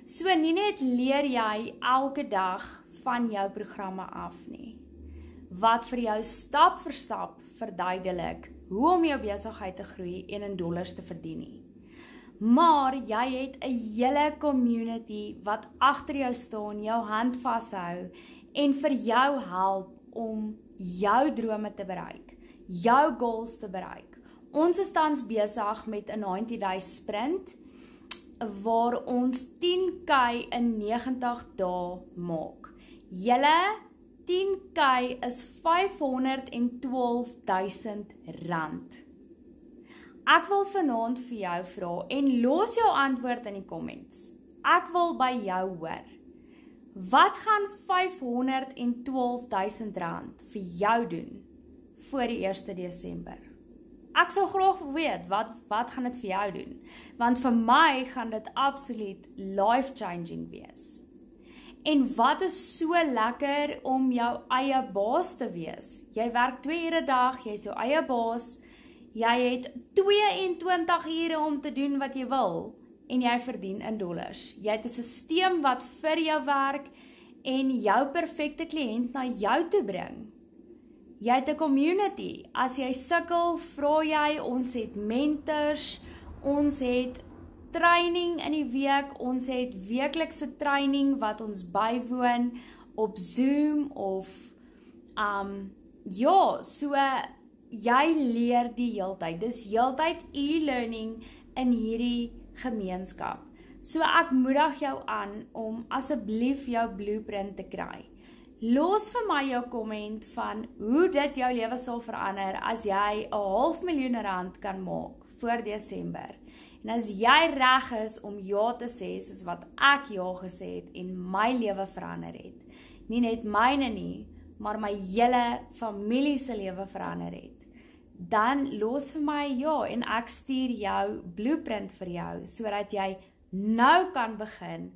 So nie net leer jy elke dag van jou programme af nie, wat vir jou stap vir stap verduidelik hoe om jou besigheid te groei en in dollars te verdien nie. Maar jy het 'n hele community wat agter jou staan, jou hand vashou en vir jou help om jou drome te bereik, jou goals te bereik. Ons is tans besig met 'n 90-day sprint waar ons 10K in 90 dae maak. Julle 10K is R512.000. Ek wil vanaand vir jou vra en los jou antwoord in die comments. Ek wil by jou hoor. Wat gaan R512.000 vir jou doen voor die 1 Desember? Ek sal graag weet, wat gaan dit vir jou doen? Want vir my gaan dit absoluut life-changing wees. En wat is so lekker om jou eie baas te wees? Jy werk 2 ure 'n dag, jy is jou eie baas, jy het 22 ure om te doen wat jy wil, en jy verdien in dollars. Jy het 'n stelsel wat vir jou werk, en jou perfekte kliënt na jou toe bring. Jy het 'n community. As jy sukkel, vra jy, ons het mentors, ons het training in die week, ons het weeklikse training wat ons bywoon op Zoom of so jy leer die heeltyd. Dis heeltyd e-learning in hierdie gemeenskap. So ek moedig jou aan om asseblief jou blueprint te kry. Los vir my jou comment van hoe dit jou lewe sal verander as jy R500.000 kan maak voor Desember. En as jy reg is om ja te sê soos wat ek ja gesê het en my lewe verander het. Nie net myne nie, maar my hele familie se lewe verander het. Dan los vir my ja en ek stuur jou blueprint vir jou sodat jy nou kan begin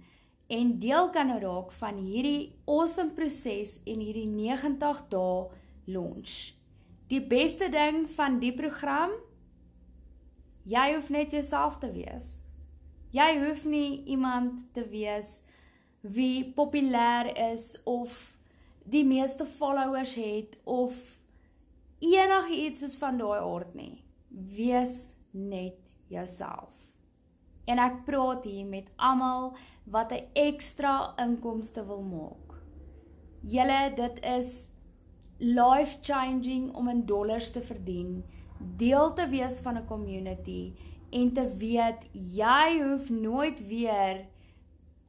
en deel kan raak van hierdie awesome proses en hierdie 90 dae launch. Die beste ding van die program, jy hoef net jouself te wees. Jy hoef nie iemand te wees wie populêr is of die meeste followers het of enigiets soos van daai aard nie. Wees net jouself. En ek praat hier met almal wat 'n ekstra inkomste wil maak. Julle, dit is life-changing om in dollars te verdien, deel te wees van 'n community en te weet, jy hoef nooit weer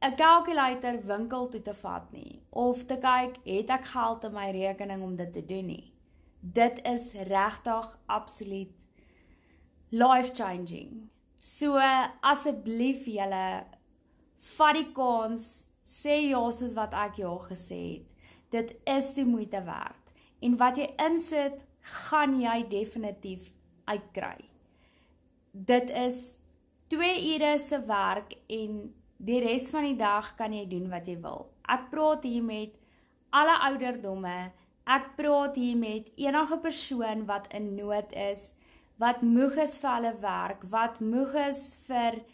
'n calculator winkel toe te vat nie, of te kyk, het ek geld in my rekening om dit te doen nie. Dit is regtig absoluut life-changing. So, asseblief julle, vat die kans, sê ja soos wat ek ja gesê het. Dit is die moeite werd. En wat jy insit, gaan jy definitief uitkry. Dit is 2 ure se werk en die res van die dag kan jy doen wat jy wil. Ek praat hier met alle ouderdomme, ek praat hier met enige persoon wat in nood is, wat moeg is vir hulle werk, wat moeg is vir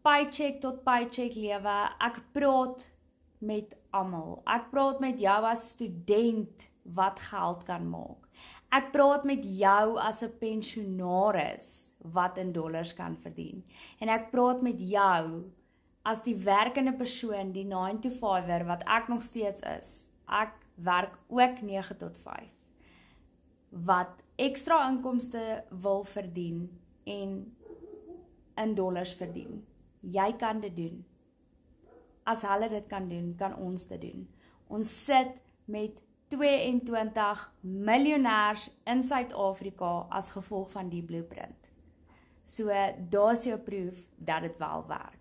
paycheck tot paycheck lewe. Ek praat met almal. Ek praat met jou as student wat geld kan maak. Ek praat met jou as 'n pensionaris wat in dollars kan verdien. En ek praat met jou as die werkende persoon, die 9-to-5er wat ek nog steeds is. Ek werk ook 9 tot 5. Wat ekstra inkomste wil verdien en in dollars verdien. Jy kan dit doen. As hulle dit kan doen, kan ons dit doen. Ons sit met 22 miljonêers in Suid-Afrika as gevolg van die blueprint. So, daar's jou proof dat dit wel werk.